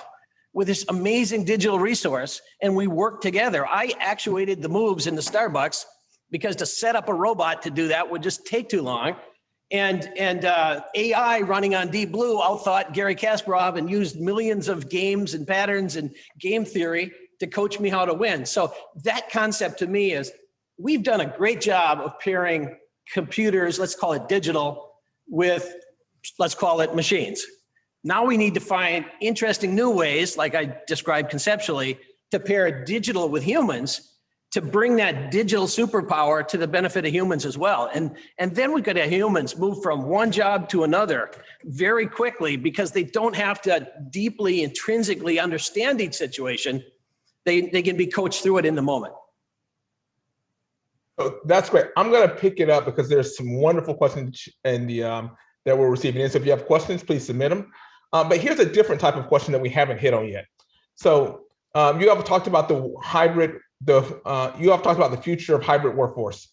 D: with this amazing digital resource and we worked together. I actuated the moves in the Starbucks because to set up a robot to do that would just take too long. And AI running on Deep Blue outthought Garry Kasparov and used millions of games and patterns and game theory to coach me how to win. So that concept to me is we've done a great job of pairing computers, let's call it digital, with, let's call it machines. Now we need to find interesting new ways, like I described conceptually, to pair digital with humans to bring that digital superpower to the benefit of humans as well. And then we've got to have humans move from one job to another very quickly because they don't have to deeply, intrinsically understand each situation. They can be coached through it in the moment.
B: Oh, that's great. I'm going to pick it up because there's some wonderful questions in the that we're receiving. And so if you have questions, please submit them. But here's a different type of question that we haven't hit on yet. So you have talked about the hybrid. You have talked about the future of hybrid workforce,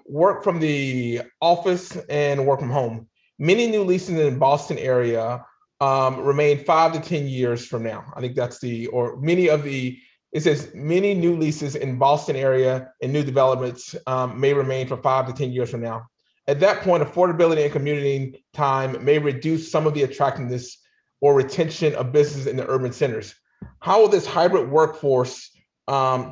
B: work from the office and work from home. Many new leases in the Boston area remain 5 to 10 years from now. I think that's it says many new leases in Boston area and new developments may remain for 5 to 10 years from now. At that point, affordability and commuting time may reduce some of the attractiveness or retention of businesses in the urban centers. How will this hybrid workforce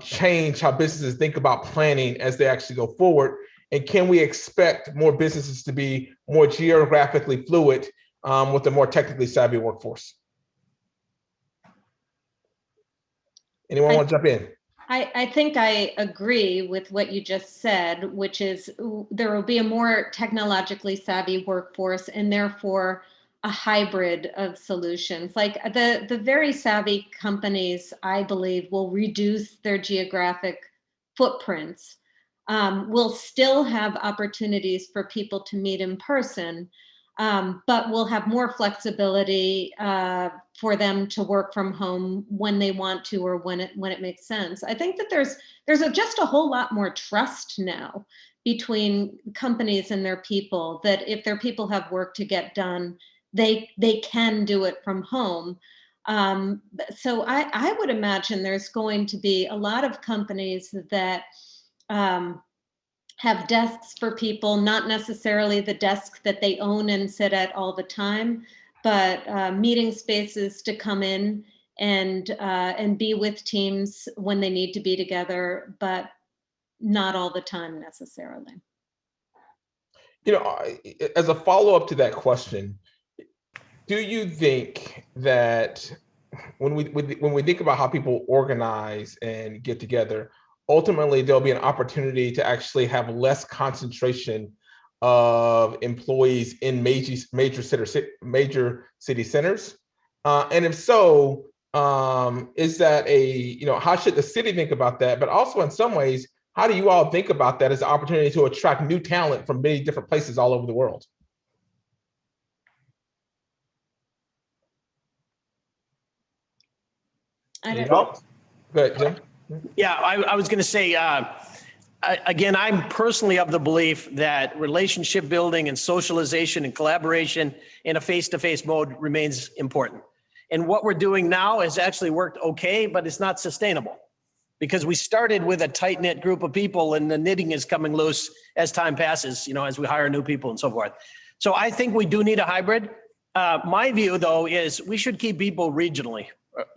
B: change how businesses think about planning as they actually go forward? And can we expect more businesses to be more geographically fluid with a more technically savvy workforce? Anyone want to jump in?
F: I think I agree with what you just said, which is there will be a more technologically savvy workforce and therefore a hybrid of solutions. Like the very savvy companies, I believe, will reduce their geographic footprints. Will still have opportunities for people to meet in person, but will have more flexibility for them to work from home when they want to or when it makes sense. I think that there's just a whole lot more trust now between companies and their people, that if their people have work to get done, they can do it from home. So I would imagine there's going to be a lot of companies that have desks for people, not necessarily the desk that they own and sit at all the time, but meeting spaces to come in and be with teams when they need to be together, but not all the time necessarily.
B: You know, as a follow-up to that question, do you think that when we think about how people organize and get together, ultimately there'll be an opportunity to actually have less concentration of employees in major city centers? And if so, is that how should the city think about that? But also in some ways, how do you all think about that as an opportunity to attract new talent from many different places all over the world? Go ahead, Jim.
D: Yeah, I was going to say, again, I'm personally of the belief that relationship building and socialization and collaboration in a face-to-face mode remains important. And what we're doing now has actually worked okay, but it's not sustainable because we started with a tight-knit group of people and the knitting is coming loose as time passes, as we hire new people and so forth. So I think we do need a hybrid. My view, though, is we should keep people regionally,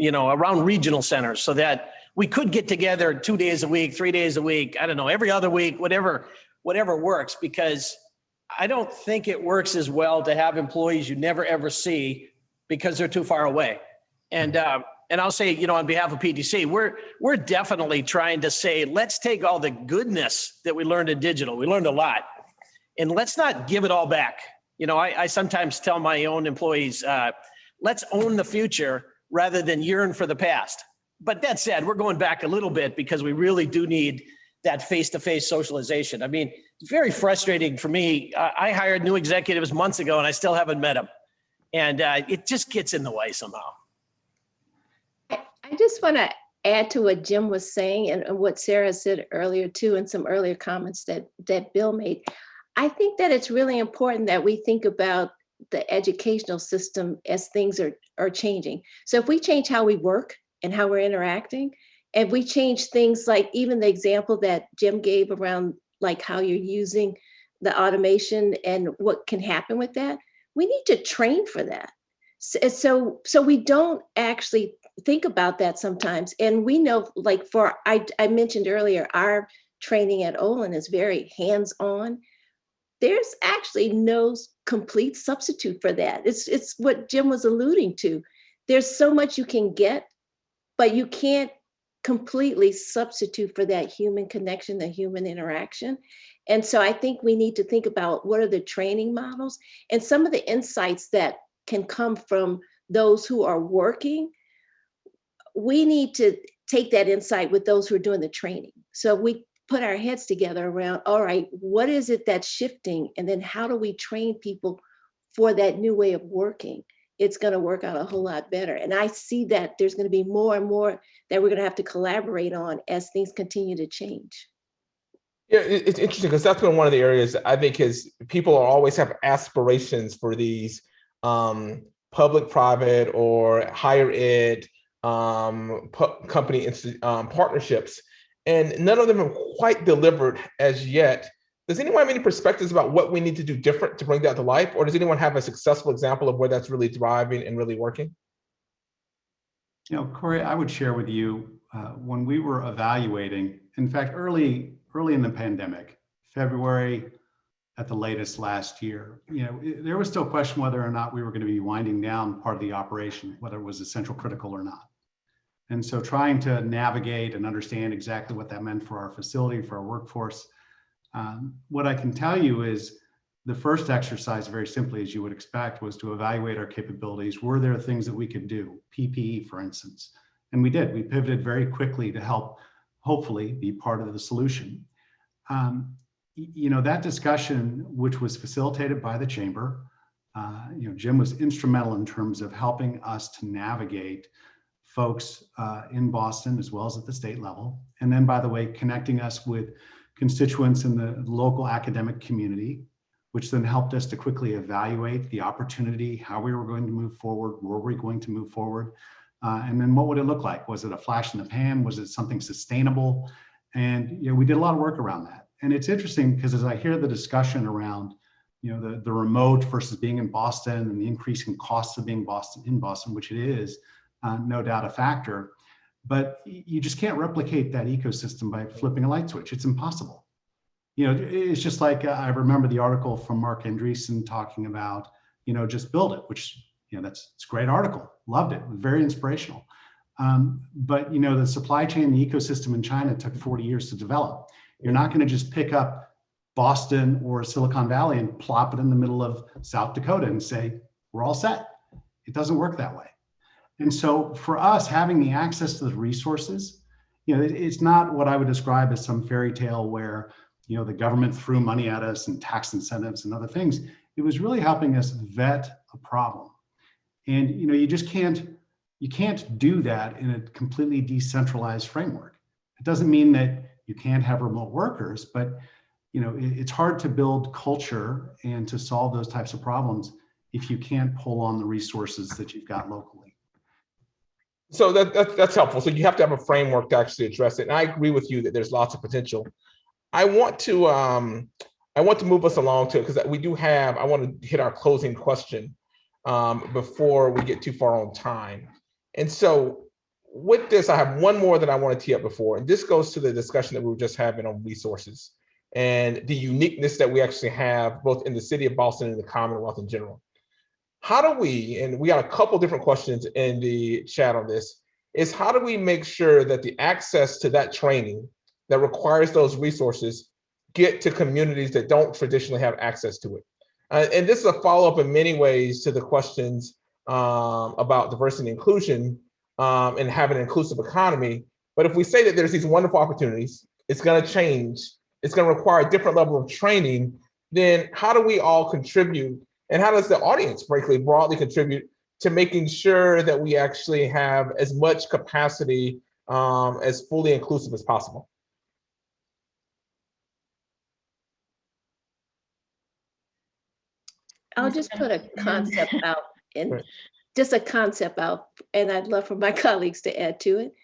D: around regional centers so that we could get together 2 days a week, 3 days a week, I don't know, every other week, whatever works, because I don't think it works as well to have employees you never ever see because they're too far away. And I'll say, on behalf of PTC, we're definitely trying to say, let's take all the goodness that we learned in digital. We learned a lot, and let's not give it all back. I sometimes tell my own employees, let's own the future rather than yearn for the past. But that said, we're going back a little bit because we really do need that face-to-face socialization. I mean, it's very frustrating for me. I hired new executives months ago and I still haven't met them. And it just gets in the way somehow.
C: I just want to add to what Jim was saying and what Sarah said earlier too, and some earlier comments that Bill made. I think that it's really important that we think about the educational system as things are changing. So if we change how we work and how we're interacting, and we change things like even the example that Jim gave around like how you're using the automation and what can happen with that, we need to train for that. So we don't actually think about that sometimes. And we know, like I mentioned earlier, our training at Olin is very hands-on. There's actually no complete substitute for that. It's what Jim was alluding to. There's so much you can get, but you can't completely substitute for that human connection, the human interaction. And so I think we need to think about what are the training models and some of the insights that can come from those who are working. We need to take that insight with those who are doing the training. So we put our heads together around, all right, what is it that's shifting? And then how do we train people for that new way of working? It's going to work out a whole lot better. And I see that there's going to be more and more that we're going to have to collaborate on as things continue to change.
B: Yeah, it's interesting because that's been one of the areas I think is people always have aspirations for these public-private or higher ed company partnerships, and none of them have quite delivered as yet. Does anyone have any perspectives about what we need to do different to bring that to life? Or does anyone have a successful example of where that's really thriving and really working?
E: You know, Corey, I would share with you when we were evaluating, in fact, early in the pandemic, February at the latest last year, you know, there was still a question whether or not we were going to be winding down part of the operation, whether it was essential critical or not. And so trying to navigate and understand exactly what that meant for our facility, for our workforce. What I can tell you is the first exercise, very simply, as you would expect, was to evaluate our capabilities. Were there things that we could do? PPE, for instance. And we did. We pivoted very quickly to help, hopefully, be part of the solution. You know, that discussion, which was facilitated by the chamber, you know, Jim was instrumental in terms of helping us to navigate folks in Boston as well as at the state level. And then, by the way, connecting us with constituents in the local academic community, which then helped us to quickly evaluate the opportunity, how we were going to move forward, were we going to move forward, and then what would it look like? Was it a flash in the pan? Was it something sustainable? And you know, we did a lot of work around that. And it's interesting because as I hear the discussion around, you know, the remote versus being in Boston and the increasing costs of being in Boston, which it is no doubt a factor, but you just can't replicate that ecosystem by flipping a light switch. It's impossible. You know, it's just like I remember the article from Mark Andreessen talking about, you know, just build it, which, you know, it's a great article. Loved it. Very inspirational. But, you know, the supply chain, the ecosystem in China took 40 years to develop. You're not going to just pick up Boston or Silicon Valley and plop it in the middle of South Dakota and say, we're all set. It doesn't work that way. And so for us, having the access to the resources, you know, it's not what I would describe as some fairy tale where, you know, the government threw money at us and tax incentives and other things. It was really helping us vet a problem. And, you know, you can't do that in a completely decentralized framework. It doesn't mean that you can't have remote workers, but, you know, it's hard to build culture and to solve those types of problems if you can't pull on the resources that you've got locally.
B: So that's helpful. So you have to have a framework to actually address it. And I agree with you that there's lots of potential. I want to move us along to, because we do have, I want to hit our closing question before we get too far on time. And so with this, I have one more that I want to tee up before, and this goes to the discussion that we were just having on resources and the uniqueness that we actually have both in the city of Boston and the Commonwealth in general. How do we, and we got a couple different questions in the chat on this, is how do we make sure that the access to that training that requires those resources get to communities that don't traditionally have access to it? And this is a follow-up in many ways to the questions about diversity and inclusion and having an inclusive economy. But if we say that there's these wonderful opportunities, it's going to change, it's going to require a different level of training, then how do we all contribute? And how does the audience, frankly, broadly contribute to making sure that we actually have as much capacity as fully inclusive as possible?
C: I'll just put a concept out, and just a concept out, and I'd love for my colleagues to add to it.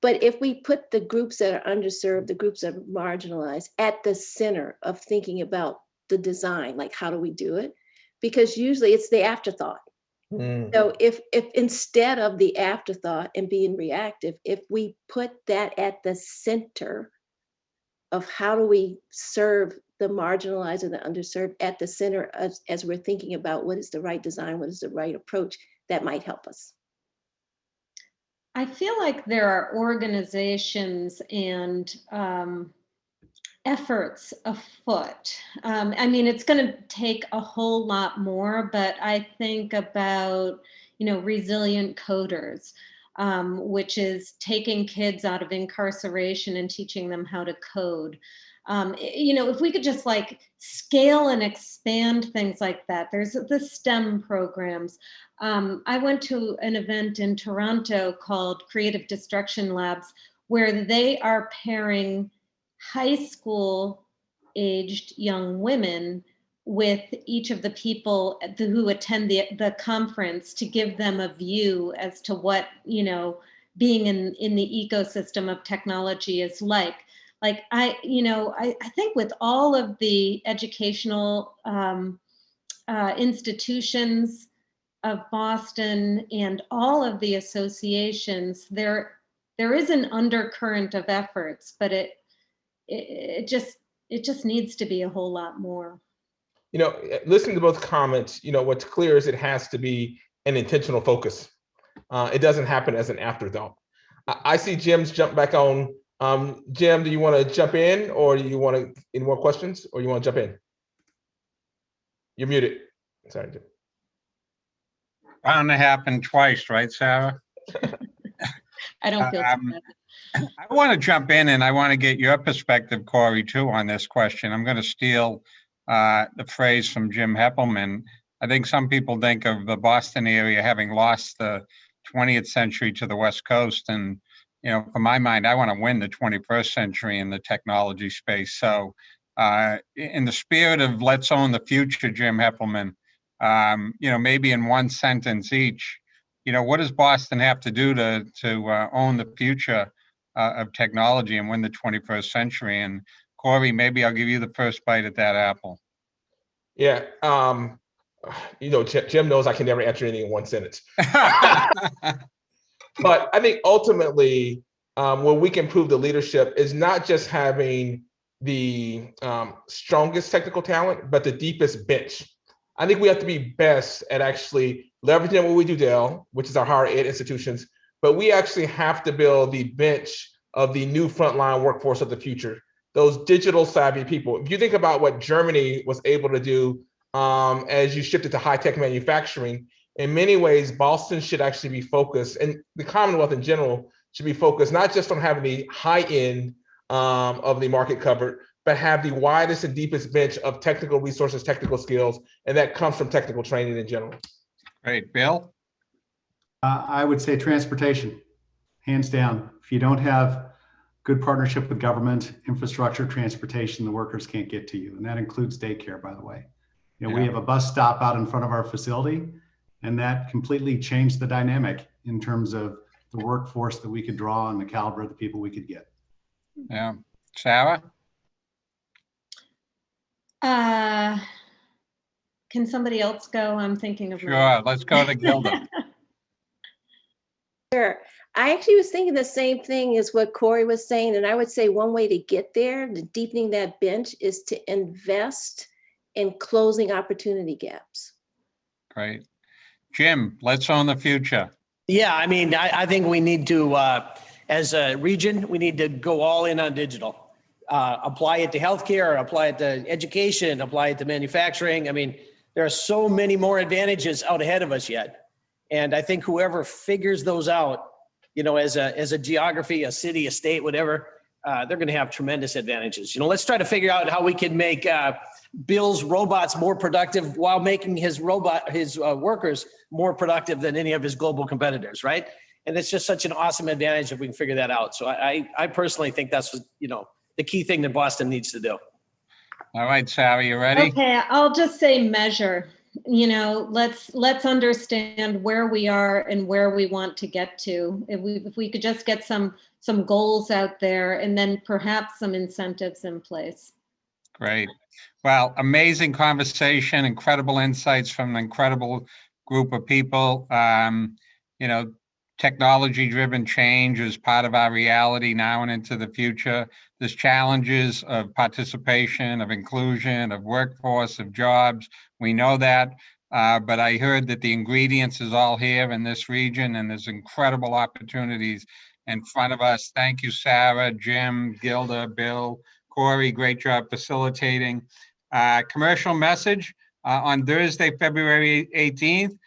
C: But if we put the groups that are underserved, the groups that are marginalized at the center of thinking about the design, like how do we do it? Because usually it's the afterthought. So if instead of the afterthought and being reactive, if we put that at the center of how do we serve the marginalized and the underserved at the center as we're thinking about what is the right design, what is the right approach, that might help us.
F: I feel like there are organizations and efforts afoot. I mean, it's going to take a whole lot more, but I think about, resilient coders, which is taking kids out of incarceration and teaching them how to code. If we could just like scale and expand things like that. There's the STEM programs. I went to an event in Toronto called Creative Destruction Labs, where they are pairing high school aged young women with each of the people who attend the conference to give them a view as to what, being in the ecosystem of technology is like. Like I think with all of the educational institutions of Boston and all of the associations, there is an undercurrent of efforts, but it just needs to be a whole lot more.
B: Listening to both comments, what's clear is it has to be an intentional focus. It doesn't happen as an afterthought. I see Jim's jump back on. Jim, do you want to jump in, or do you want any more questions, or you want to jump in? You're muted. Sorry, Jim.
A: Bound to happen twice, right, Sarah?
F: I don't feel so bad.
A: I want to jump in, and I want to get your perspective, Corey, too, on this question. I'm going to steal the phrase from Jim Heppelman. I think some people think of the Boston area having lost the 20th century to the West Coast. And, for my mind, I want to win the 21st century in the technology space. So in the spirit of let's own the future, Jim Heppelman, maybe in one sentence each, what does Boston have to do to own the future of technology and win the 21st century? And Corey, maybe I'll give you the first bite at that apple.
B: Yeah. Jim knows I can never answer anything in one sentence. But I think ultimately, where we can prove the leadership is not just having the strongest technical talent, but the deepest bench. I think we have to be best at actually leveraging what we do, Dell, which is our higher ed institutions, but we actually have to build the bench of the new frontline workforce of the future, those digital savvy people. If you think about what Germany was able to do as you shifted to high-tech manufacturing, in many ways, Boston should actually be focused, and the Commonwealth in general should be focused not just on having the high end of the market covered, but have the widest and deepest bench of technical resources, technical skills, and that comes from technical training in general.
A: Great. Bill?
E: I would say transportation, hands down. If you don't have good partnership with government, infrastructure, transportation, the workers can't get to you. And that includes daycare, by the way. We have a bus stop out in front of our facility, and that completely changed the dynamic in terms of the workforce that we could draw and the caliber of the people we could get.
A: Yeah. Sarah?
F: Can somebody else go? I'm thinking of
A: Sure. Let's go to Gilda.
C: Sure. I actually was thinking the same thing as what Corey was saying. And I would say one way to get there, to deepening that bench, is to invest in closing opportunity gaps.
A: Great. Jim, let's own the future.
D: Yeah, I mean, I think we need to, as a region, we need to go all in on digital. Apply it to healthcare, apply it to education, apply it to manufacturing. I mean, there are so many more advantages out ahead of us yet. And I think whoever figures those out, as a geography, a city, a state, whatever, they're going to have tremendous advantages. Let's try to figure out how we can make Bill's robots more productive while making his workers more productive than any of his global competitors, right? And it's just such an awesome advantage if we can figure that out. So I personally think that's, the key thing that Boston needs to do.
A: All right, Sarah, you ready?
F: Okay, I'll just say measure. Let's understand where we are and where we want to get to. If we could just get some goals out there and then perhaps some incentives in place.
A: Great. Well, amazing conversation, incredible insights from an incredible group of people. You know, technology-driven change is part of our reality now and into the future. There's challenges of participation, of inclusion, of workforce, of jobs. We know that, but I heard that the ingredients is all here in this region, and there's incredible opportunities in front of us. Thank you, Sarah, Jim, Gilda, Bill, Corey, great job facilitating. Commercial message, on Thursday, February 18th,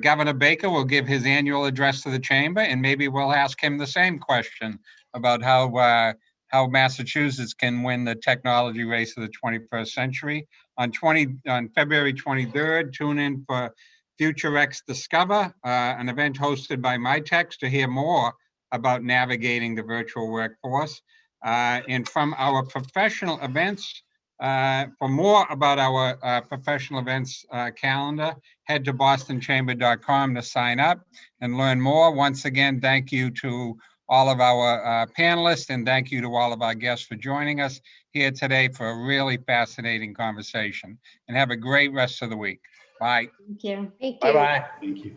A: Governor Baker will give his annual address to the chamber, and maybe we'll ask him the same question about how Massachusetts can win the technology race of the 21st century. On February 23rd, tune in for Future X Discover, an event hosted by MyTex to hear more about navigating the virtual workforce. And from our professional events, for more about our professional events calendar, head to bostonchamber.com to sign up and learn more. Once again, thank you to all of our panelists, and thank you to all of our guests for joining us here today for a really fascinating conversation. And have a great rest of the week. Bye.
F: Thank you.
C: Thank you.
D: Bye-bye.
E: Thank you.